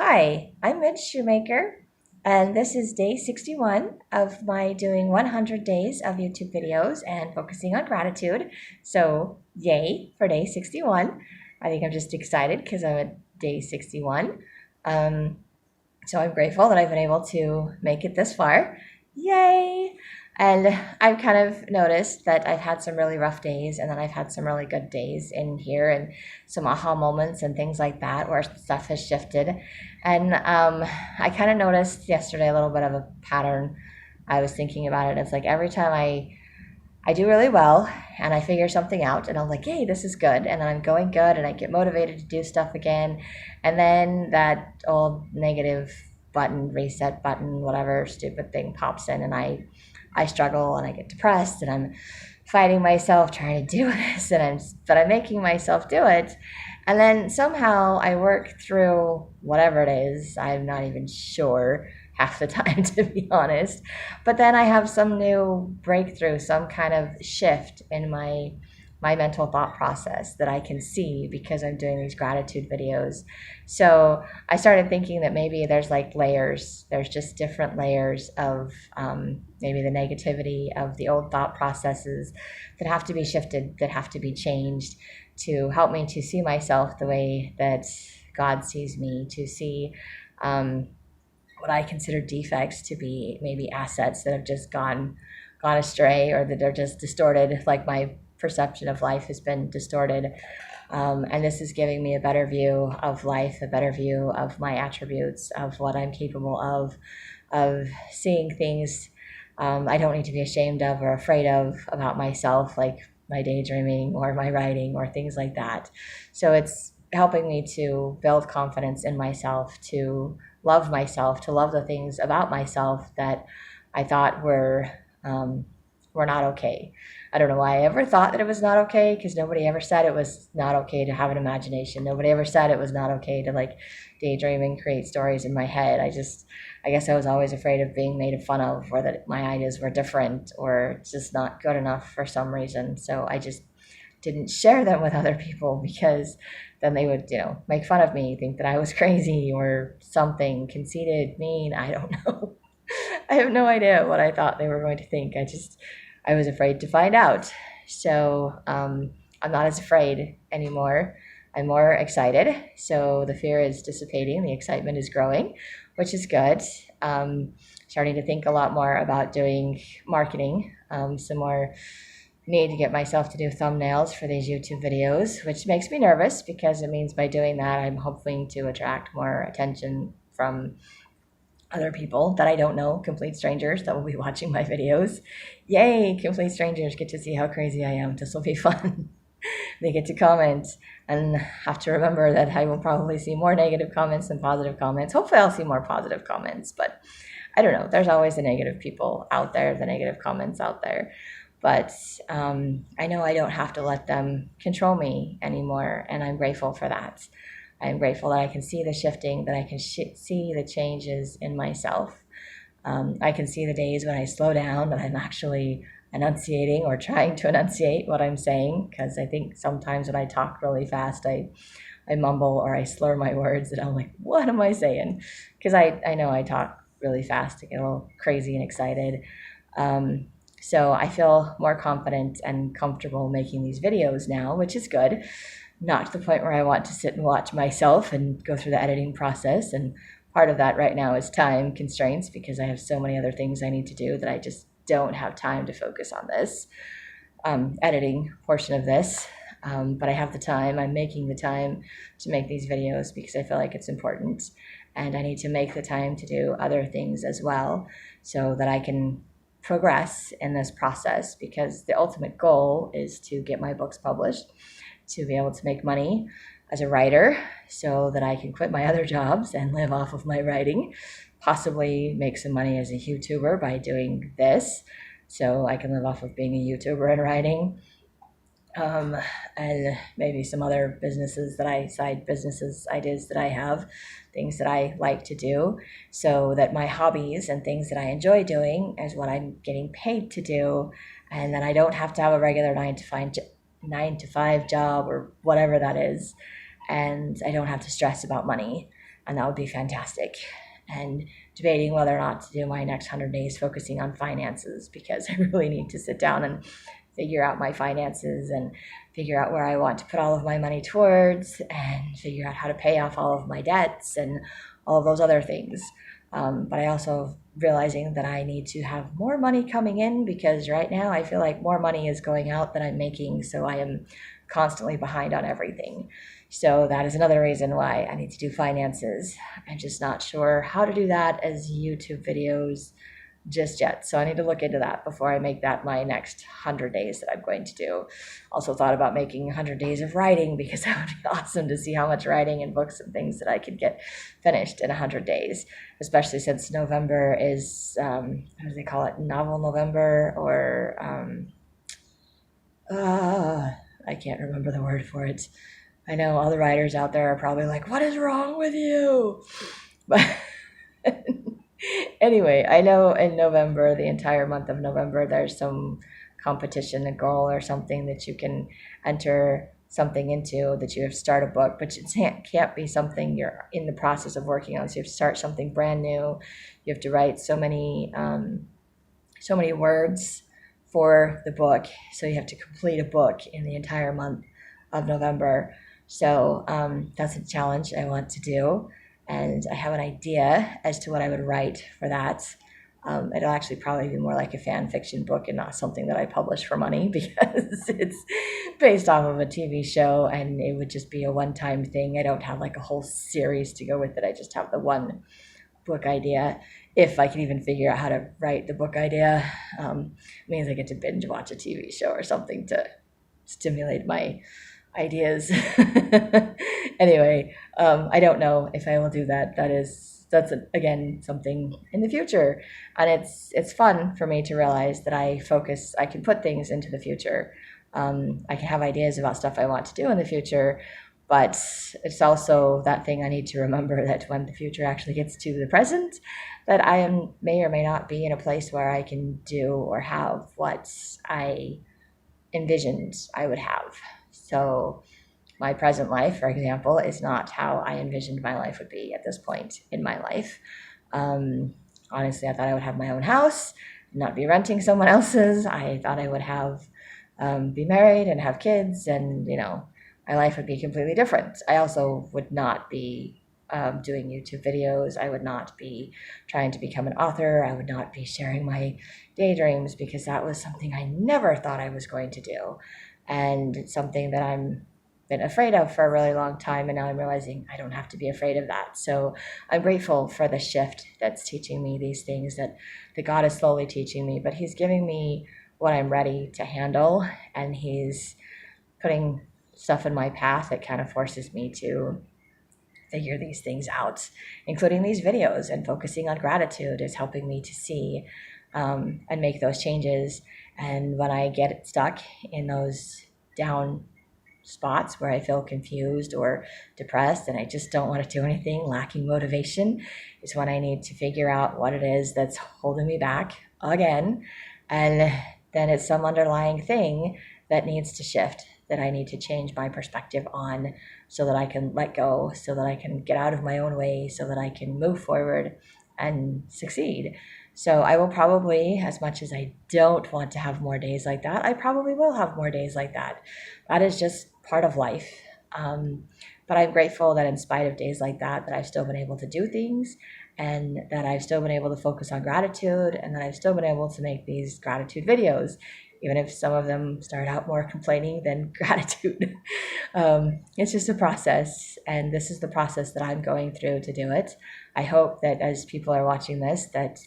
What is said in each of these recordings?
Hi, I'm Midge Shoemaker, and this is day 61 of my doing 100 days of YouTube videos and focusing on gratitude. So, yay for day 61. I think I'm just excited because I'm at day 61. Um, so I'm grateful that I've been able to make it this far. Yay! And I've kind of noticed that I've had some really rough days and then I've had some really good days in here and some aha moments and things like that where stuff has shifted. And I kind of noticed yesterday a little bit of a pattern. I was thinking about it. It's like every time I do really well and I figure something out and I'm like, hey, this is good. And then I'm going good and I get motivated to do stuff again. And then that old negative button, reset button, whatever stupid thing pops in and I struggle and I get depressed and I'm fighting myself trying to do this but I'm making myself do it. And then somehow I work through whatever it is. I'm not even sure half the time, to be honest. But then I have some new breakthrough, some kind of shift in my mental thought process that I can see because I'm doing these gratitude videos. So I started thinking that maybe there's like layers. There's just different layers of maybe the negativity of the old thought processes that have to be shifted, that have to be changed to help me to see myself the way that God sees me, to see what I consider defects to be maybe assets that have just gone astray or that are just distorted, like my perception of life has been distorted. And this is giving me a better view of life, a better view of my attributes, of what I'm capable of seeing things I don't need to be ashamed of or afraid of about myself, like my daydreaming or my writing or things like that. So it's helping me to build confidence in myself, to love the things about myself that I thought were not okay. I don't know why I ever thought that it was not okay because nobody ever said it was not okay to have an imagination. Nobody ever said it was not okay to like daydream and create stories in my head. I guess I was always afraid of being made fun of or that my ideas were different or just not good enough for some reason. So I just didn't share them with other people because then they would, make fun of me, think that I was crazy or something, conceited, mean. I don't know. I have no idea what I thought they were going to think. I was afraid to find out. So I'm not as afraid anymore. I'm more excited. So the fear is dissipating, the excitement is growing, which is good. Starting to think a lot more about doing marketing, some more need to get myself to do thumbnails for these YouTube videos, which makes me nervous because it means by doing that, I'm hoping to attract more attention from other people that I don't know, complete strangers that will be watching my videos. Yay, complete strangers get to see how crazy I am. This will be fun. They get to comment and have to remember that I will probably see more negative comments than positive comments. Hopefully I'll see more positive comments, but I don't know. There's always the negative people out there, the negative comments out there. But I know I don't have to let them control me anymore, and I'm grateful for that. I'm grateful that I can see the shifting, that I can see the changes in myself. I can see the days when I slow down, that I'm actually enunciating or trying to enunciate what I'm saying, because I think sometimes when I talk really fast, I mumble or I slur my words, and I'm like, what am I saying? Because I know I talk really fast, I get a little crazy and excited. So I feel more confident and comfortable making these videos now, which is good. Not to the point where I want to sit and watch myself and go through the editing process. And part of that right now is time constraints because I have so many other things I need to do that I just don't have time to focus on this editing portion of this. But I have the time. I'm making the time to make these videos because I feel like it's important. And I need to make the time to do other things as well so that I can progress in this process, because the ultimate goal is to get my books published, to be able to make money as a writer so that I can quit my other jobs and live off of my writing, possibly make some money as a YouTuber by doing this so I can live off of being a YouTuber and writing. And maybe some other side businesses, ideas that I have, things that I like to do, so that my hobbies and things that I enjoy doing is what I'm getting paid to do. And then I don't have to have a regular 9 to 5 job or whatever that is. And I don't have to stress about money. and that would be fantastic. And debating whether or not to do my next 100 days focusing on finances, because I really need to sit down and figure out my finances and figure out where I want to put all of my money towards and figure out how to pay off all of my debts and all of those other things. But I also realizing that I need to have more money coming in, because right now I feel like more money is going out than I'm making. So I am constantly behind on everything. So that is another reason why I need to do finances. I'm just not sure how to do that as YouTube videos just yet. So I need to look into that before I make that my next 100 days that I'm going to do. Also thought about making 100 days of writing, because that would be awesome to see how much writing and books and things that I could get finished in 100 days, especially since November is, how do they call it? Novel November, or I can't remember the word for it. I know all the writers out there are probably like, what is wrong with you? But anyway, I know in November, the entire month of November, there's some competition, a goal or something that you can enter something into, that you have to start a book, but it can't be something you're in the process of working on. So you have to start something brand new. You have to write so many words for the book. So you have to complete a book in the entire month of November. So that's a challenge I want to do. And I have an idea as to what I would write for that. It'll actually probably be more like a fan fiction book and not something that I publish for money, because it's based off of a TV show and it would just be a one-time thing. I don't have like a whole series to go with it. I just have the one book idea. If I can even figure out how to write the book idea, means I get to binge watch a TV show or something to stimulate my ideas. Anyway, I don't know if I will do that. That's again something in the future, and it's fun for me to realize that I can put things into the future. I can have ideas about stuff I want to do in the future, but it's also that thing I need to remember, that when the future actually gets to the present, that may or may not be in a place where I can do or have what I envisioned I would have. So my present life, for example, is not how I envisioned my life would be at this point in my life. Honestly, I thought I would have my own house, not be renting someone else's. I thought I would be married and have kids, and my life would be completely different. I also would not be doing YouTube videos. I would not be trying to become an author. I would not be sharing my daydreams, because that was something I never thought I was going to do, and it's something that I'm been afraid of for a really long time, and now I'm realizing I don't have to be afraid of that. So I'm grateful for the shift that's teaching me these things that God is slowly teaching me, but he's giving me what I'm ready to handle, and he's putting stuff in my path that kind of forces me to figure these things out, including these videos, and focusing on gratitude is helping me to see and make those changes. And when I get stuck in those down spots where I feel confused or depressed and I just don't want to do anything, lacking motivation, is when I need to figure out what it is that's holding me back again. And then it's some underlying thing that needs to shift, that I need to change my perspective on, so that I can let go, so that I can get out of my own way, so that I can move forward and succeed. So I will probably, as much as I don't want to have more days like that, I probably will have more days like that. That is just part of life. But I'm grateful that in spite of days like that I've still been able to do things, and that I've still been able to focus on gratitude, and that I've still been able to make these gratitude videos, even if some of them start out more complaining than gratitude. It's just a process, and this is the process that I'm going through to do it. I hope that as people are watching this, that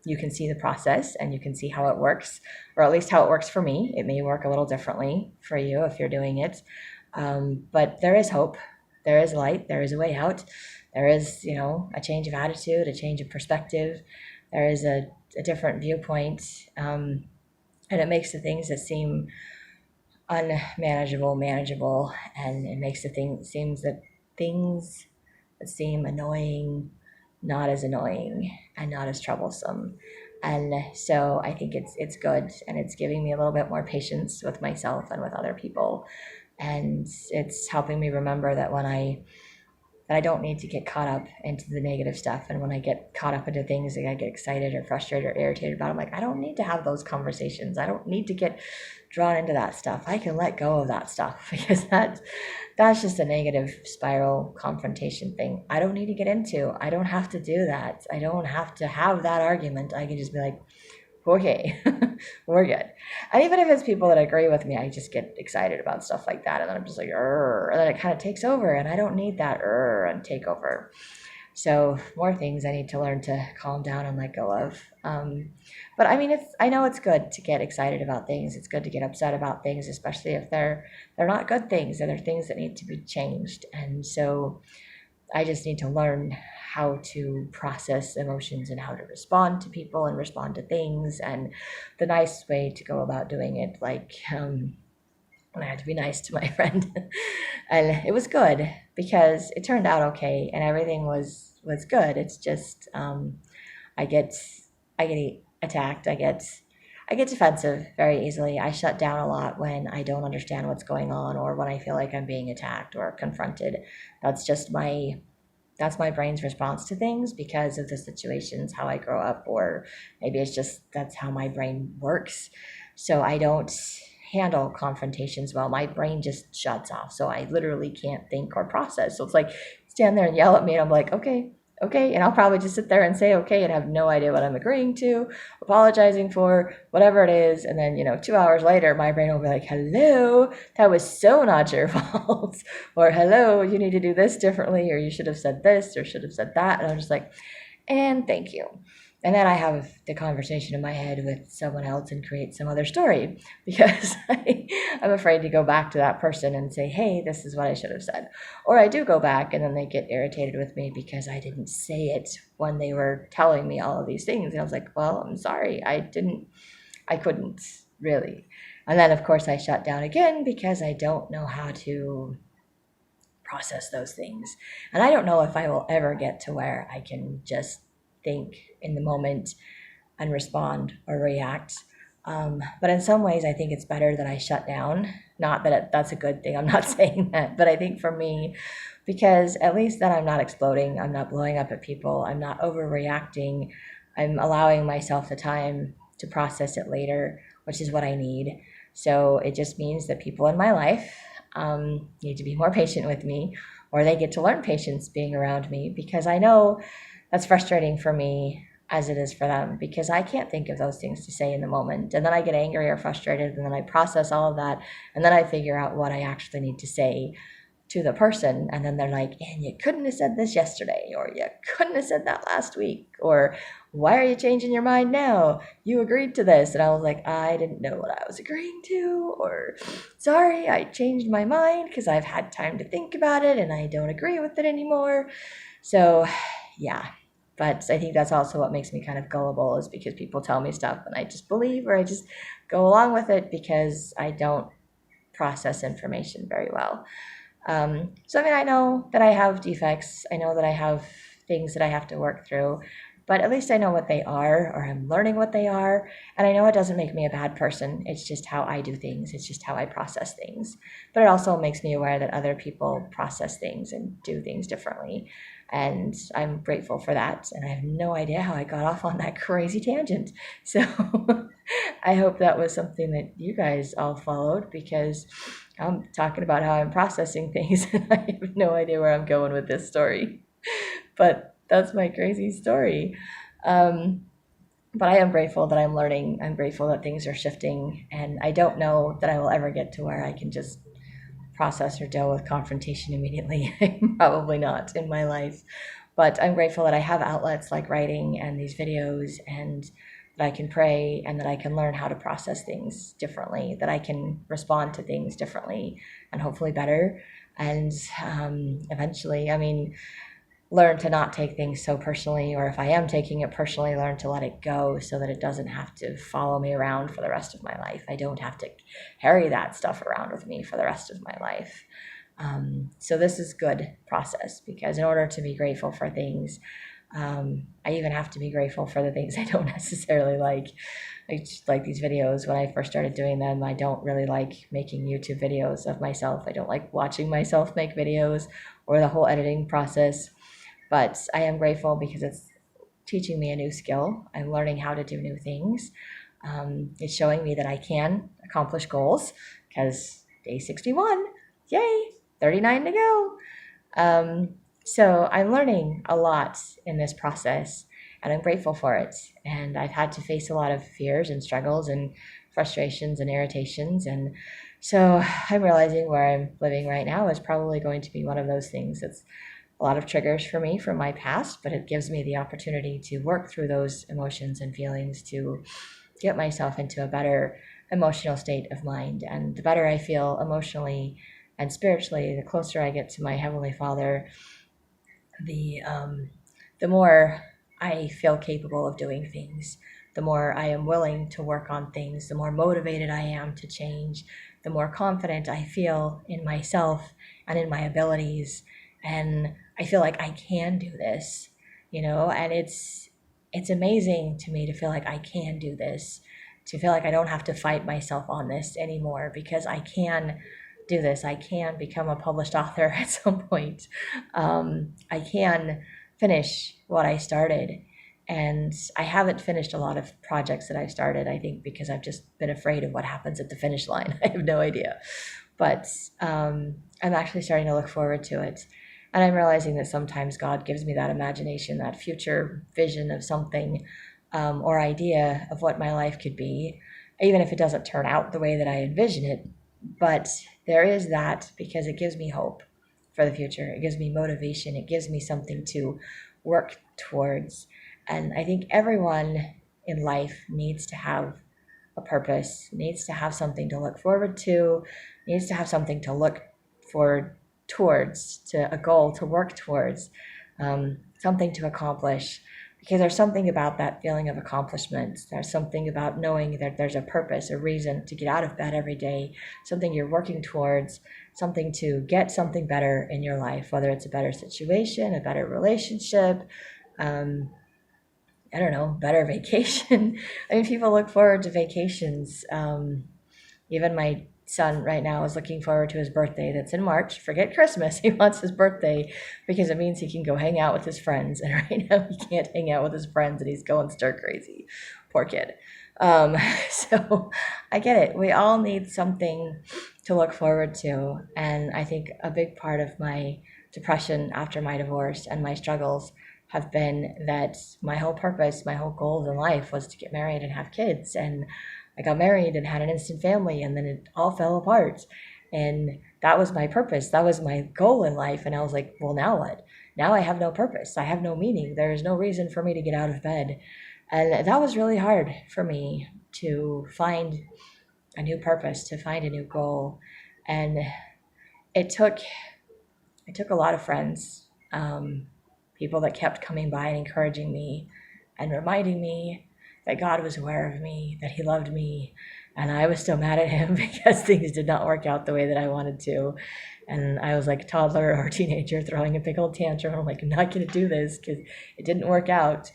you can see the process and you can see how it works, or at least how it works for me. It may work a little differently for you if you're doing it. But there is hope. There is light. There is a way out. There is, a change of attitude, a change of perspective. There is a different viewpoint. And it makes the things that seem unmanageable manageable. And it makes things that seem annoying not as annoying and not as troublesome. And so I think it's good, and it's giving me a little bit more patience with myself and with other people. And it's helping me remember that when I that I don't need to get caught up into the negative stuff. And when I get caught up into things that I get excited or frustrated or irritated about, I'm like, I don't need to have those conversations. I don't need to get drawn into that stuff. I can let go of that stuff because that's just a negative spiral confrontation thing. I don't need to get into. I don't have to do that. I don't have to have that argument. I can just be like, okay, we're good. And even if it's people that agree with me, I just get excited about stuff like that. And then I'm just like, and then it kind of takes over. And I don't need that and take over. So more things I need to learn to calm down and let go of. But I mean, I know it's good to get excited about things. It's good to get upset about things, especially if they're not good things and they're things that need to be changed. And so I just need to learn how to process emotions and how to respond to people and respond to things, and the nice way to go about doing it. Like when I had to be nice to my friend, and it was good because it turned out okay, and everything was good. It's just I get attacked. I get defensive very easily. I shut down a lot when I don't understand what's going on, or when I feel like I'm being attacked or confronted. That's my brain's response to things because of the situations, how I grow up, or maybe it's just that's how my brain works. So I don't handle confrontations well. My brain just shuts off. So I literally can't think or process. So it's like stand there and yell at me and I'm like, okay. And I'll probably just sit there and say okay and have no idea what I'm agreeing to, apologizing for, whatever it is. And then, 2 hours later, my brain will be like, hello, that was so not your fault. Or hello, you need to do this differently, or you should have said this or should have said that. And I'm just like, and thank you. And then I have the conversation in my head with someone else and create some other story because I'm afraid to go back to that person and say, hey, this is what I should have said. Or I do go back and then they get irritated with me because I didn't say it when they were telling me all of these things. And I was like, well, I'm sorry. I couldn't really. And then, of course, I shut down again because I don't know how to process those things. And I don't know if I will ever get to where I can just think in the moment and respond or react. But in some ways, I think it's better that I shut down. Not that that's a good thing. I'm not saying that. But I think for me, because at least then I'm not exploding. I'm not blowing up at people. I'm not overreacting. I'm allowing myself the time to process it later, which is what I need. So it just means that people in my life need to be more patient with me, or they get to learn patience being around me, because I know that's frustrating for me as it is for them, because I can't think of those things to say in the moment. And then I get angry or frustrated, and then I process all of that, and then I figure out what I actually need to say to the person. And then they're like, and you couldn't have said this yesterday, or you couldn't have said that last week, or why are you changing your mind now? You agreed to this. And I was like, I didn't know what I was agreeing to, or sorry, I changed my mind because I've had time to think about it and I don't agree with it anymore. So yeah, but I think that's also what makes me kind of gullible, is because people tell me stuff and I just believe, or I just go along with it because I don't process information very well. So I mean, I know that I have defects. I know that I have things that I have to work through, but at least I know what they are, or I'm learning what they are. And I know it doesn't make me a bad person. It's just how I do things. It's just how I process things. But it also makes me aware that other people process things and do things differently. And I'm grateful for that. And I have no idea how I got off on that crazy tangent. So I hope that was something that you guys all followed, because I'm talking about how I'm processing things and I have no idea where I'm going with this story. But that's my crazy story. But I am grateful that I'm learning. I'm grateful that things are shifting. And I don't know that I will ever get to where I can just process or deal with confrontation immediately. Probably not in my life. But I'm grateful that I have outlets like writing and these videos, and that I can pray, and that I can learn how to process things differently, that I can respond to things differently and hopefully better. And eventually, learn to not take things so personally, or if I am taking it personally, learn to let it go so that it doesn't have to follow me around for the rest of my life. I don't have to carry that stuff around with me for the rest of my life. So this is good process, because in order to be grateful for things, I even have to be grateful for the things I don't necessarily like these videos. When I first started doing them, I don't really like making YouTube videos of myself. I don't like watching myself make videos or the whole editing process. But I am grateful because it's teaching me a new skill. I'm learning how to do new things. It's showing me that I can accomplish goals because day 61, yay, 39 to go. So I'm learning a lot in this process, and I'm grateful for it. And I've had to face a lot of fears and struggles and frustrations and irritations. And so I'm realizing where I'm living right now is probably going to be one of those things. It's a lot of triggers for me from my past, but it gives me the opportunity to work through those emotions and feelings to get myself into a better emotional state of mind. And the better I feel emotionally and spiritually, the closer I get to my Heavenly Father, the more I feel capable of doing things, the more I am willing to work on things, the more motivated I am to change, the more confident I feel in myself and in my abilities. And I feel like I can do this, and it's amazing to me to feel like I can do this, to feel like I don't have to fight myself on this anymore because I can do this. I can become a published author at some point. I can finish what I started. And I haven't finished a lot of projects that I started, I think, because I've just been afraid of what happens at the finish line. I have no idea. But I'm actually starting to look forward to it. And I'm realizing that sometimes God gives me that imagination, that future vision of something or idea of what my life could be, even if it doesn't turn out the way that I envision it. But there is that because it gives me hope for the future. It gives me motivation. It gives me something to work towards. And I think everyone in life needs to have a purpose, needs to have something to look forward to, needs to have something to look forward towards, to a goal to work towards, something to accomplish. Because there's something about that feeling of accomplishment. There's something about knowing that there's a purpose, a reason to get out of bed every day, something you're working towards, something to get something better in your life, whether it's a better situation, a better relationship, I don't know, better vacation. I mean, people look forward to vacations. Even my son right now is looking forward to his birthday that's in March. Forget Christmas. He wants his birthday because it means he can go hang out with his friends. And right now he can't hang out with his friends and he's going stir crazy. Poor kid. So I get it. We all need something to look forward to. And I think a big part of my depression after my divorce and my struggles have been that my whole purpose, my whole goal in life was to get married and have kids. And I got married and had an instant family, and then it all fell apart. And that was my purpose. That was my goal in life. And I was like, well, now what? Now I have no purpose. I have no meaning. There is no reason for me to get out of bed. And that was really hard for me to find a new purpose, to find a new goal. And it took a lot of friends, people that kept coming by and encouraging me and reminding me that God was aware of me, that he loved me, and I was still mad at him because things did not work out the way that I wanted to. And I was like a toddler or a teenager throwing a big old tantrum. I'm like, I'm not going to do this because it didn't work out.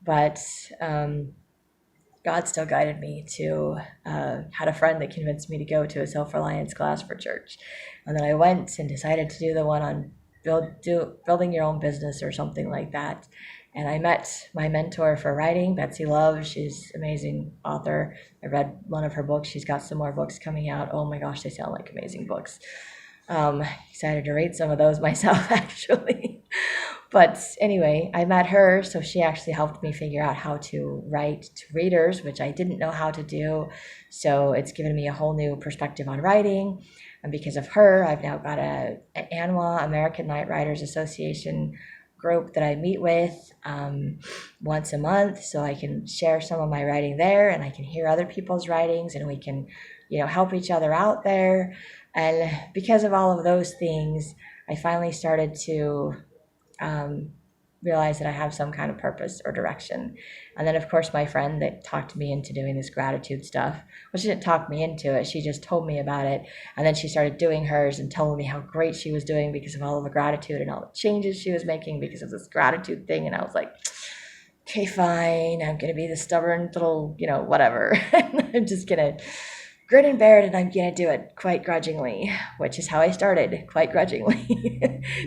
But God still guided me to, had a friend that convinced me to go to a self-reliance class for church. And then I went and decided to do the one on building your own business or something like that. And I met my mentor for writing, Betsy Love. She's an amazing author. I read one of her books. She's got some more books coming out. Oh my gosh, they sound like amazing books. Excited to read some of those myself, actually. But anyway, I met her, so she actually helped me figure out how to write to readers, which I didn't know how to do. So it's given me a whole new perspective on writing. And because of her, I've now got an ANWA, American Night Writers Association group that I meet with once a month, so I can share some of my writing there, and I can hear other people's writings, and we can, help each other out there. And because of all of those things, I finally started to realize that I have some kind of purpose or direction. And then, of course, my friend that talked me into doing this gratitude stuff, well, she didn't talk me into it. She just told me about it. And then she started doing hers and telling me how great she was doing because of all of the gratitude and all the changes she was making because of this gratitude thing. And I was like, okay, fine. I'm going to be the stubborn little, whatever. I'm just going to grin and bear it, and I'm going to do it quite grudgingly, which is how I started, quite grudgingly.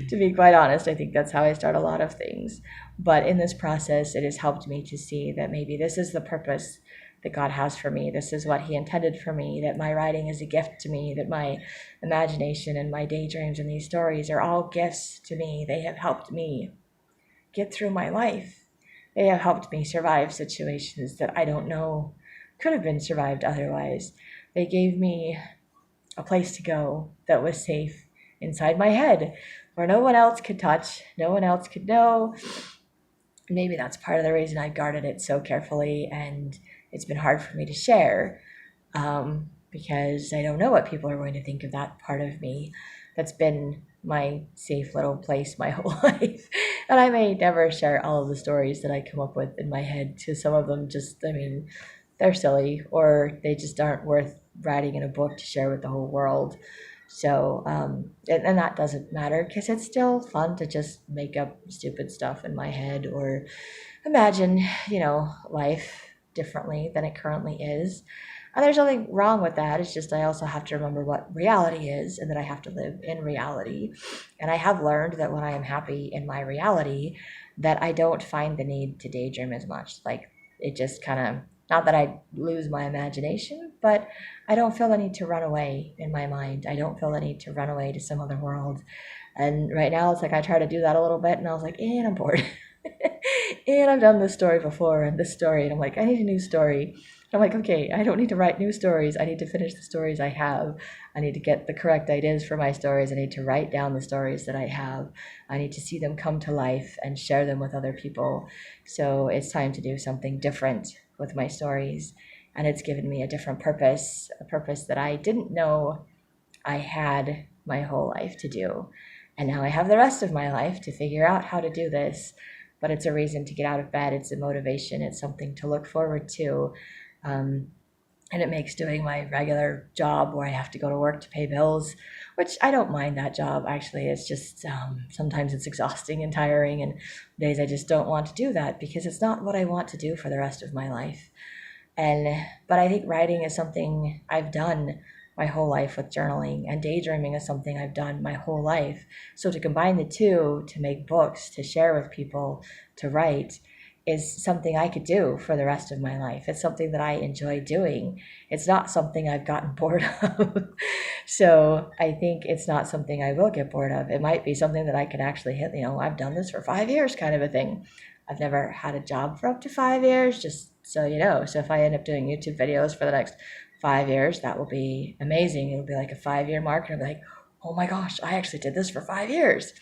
To be quite honest, I think that's how I start a lot of things. But in this process, it has helped me to see that maybe this is the purpose that God has for me. This is what He intended for me, that my writing is a gift to me, that my imagination and my daydreams and these stories are all gifts to me. They have helped me get through my life. They have helped me survive situations that I don't know could have been survived otherwise. They gave me a place to go that was safe inside my head, where no one else could touch, no one else could know. Maybe that's part of the reason I guarded it so carefully, and it's been hard for me to share, because I don't know what people are going to think of that part of me that's been my safe little place my whole life. And I may never share all of the stories that I come up with in my head, because some of them just, I mean, they're silly, or they just aren't worth writing in a book to share with the whole world. So, and that doesn't matter, because it's still fun to just make up stupid stuff in my head, or imagine, life differently than it currently is. And there's nothing wrong with that. It's just I also have to remember what reality is, and that I have to live in reality. And I have learned that when I am happy in my reality, that I don't find the need to daydream as much. Like, it just kind of, not that I lose my imagination, but I don't feel the need to run away in my mind. I don't feel the need to run away to some other world. And right now it's like I try to do that a little bit, and I was like, and I'm bored. And I've done this story before, and this story, and I'm like, I need a new story. I'm like, okay, I don't need to write new stories. I need to finish the stories I have. I need to get the correct ideas for my stories. I need to write down the stories that I have. I need to see them come to life and share them with other people. So it's time to do something different with my stories. And it's given me a different purpose, a purpose that I didn't know I had my whole life to do. And now I have the rest of my life to figure out how to do this. But it's a reason to get out of bed. It's a motivation. It's something to look forward to. And it makes doing my regular job, where I have to go to work to pay bills, which I don't mind that job, actually. It's just sometimes it's exhausting and tiring, and days I just don't want to do that, because it's not what I want to do for the rest of my life. But I think writing is something I've done my whole life with journaling, and daydreaming is something I've done my whole life. So to combine the two, to make books, to share with people, to write, is something I could do for the rest of my life. It's something that I enjoy doing. It's not something I've gotten bored of. So I think it's not something I will get bored of. It might be something that I can actually hit, I've done this for 5 years kind of a thing. I've never had a job for up to 5 years, just so you know. So if I end up doing YouTube videos for the next 5 years, that will be amazing. It'll be like a 5-year mark, and I'll be like, oh my gosh, I actually did this for 5 years.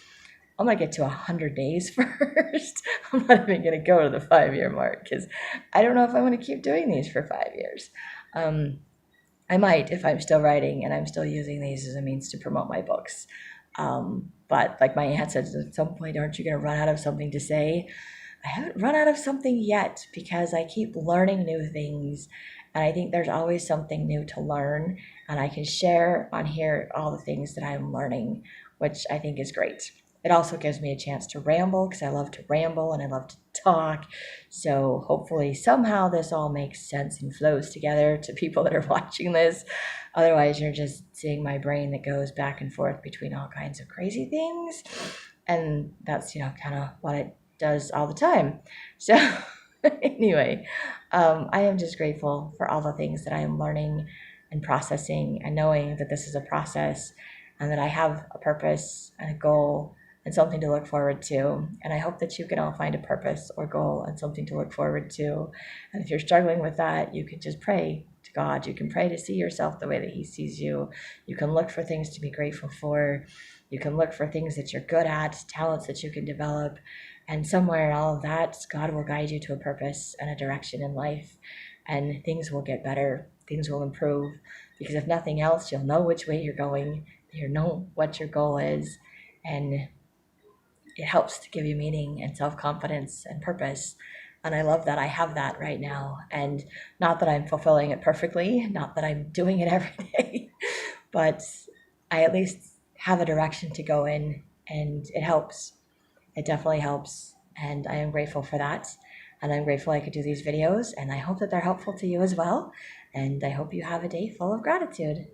I'm going to get to 100 days first. I'm not even going to go to the 5-year mark, because I don't know if I want to keep doing these for 5 years. I might, if I'm still writing and I'm still using these as a means to promote my books. But like my aunt said, at some point, aren't you going to run out of something to say? I haven't run out of something yet, because I keep learning new things. And I think there's always something new to learn. And I can share on here all the things that I'm learning, which I think is great. It also gives me a chance to ramble, because I love to ramble and I love to talk. So hopefully somehow this all makes sense and flows together to people that are watching this. Otherwise, you're just seeing my brain that goes back and forth between all kinds of crazy things. And that's, kind of what it does all the time. So anyway, I am just grateful for all the things that I am learning and processing, and knowing that this is a process, and that I have a purpose and a goal and something to look forward to. And I hope that you can all find a purpose or goal and something to look forward to. And if you're struggling with that, you can just pray to God. You can pray to see yourself the way that He sees you. You can look for things to be grateful for. You can look for things that you're good at, talents that you can develop. And somewhere in all of that, God will guide you to a purpose and a direction in life. And things will get better. Things will improve. Because if nothing else, you'll know which way you're going. You'll know what your goal is. And it helps to give you meaning and self-confidence and purpose. And I love that I have that right now. And not that I'm fulfilling it perfectly, not that I'm doing it every day, but I at least have a direction to go in, and it helps. It definitely helps. And I am grateful for that. And I'm grateful I could do these videos, and I hope that they're helpful to you as well. And I hope you have a day full of gratitude.